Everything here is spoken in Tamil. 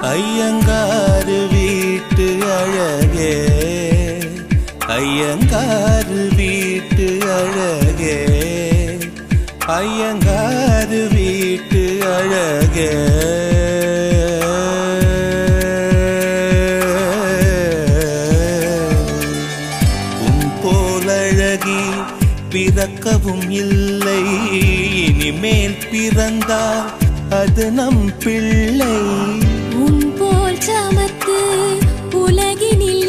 ஐயங்காறு வீட்டு அழகே, ஐயங்காறு வீட்டு அழகே, ஐயங்காறு வீட்டு அழகே. உன் போலழகி பிறக்கவும் இல்லை, இனிமேல் பிறந்தால் அது நம் பிள்ளை. உன் போல் சமத்து உலகினில்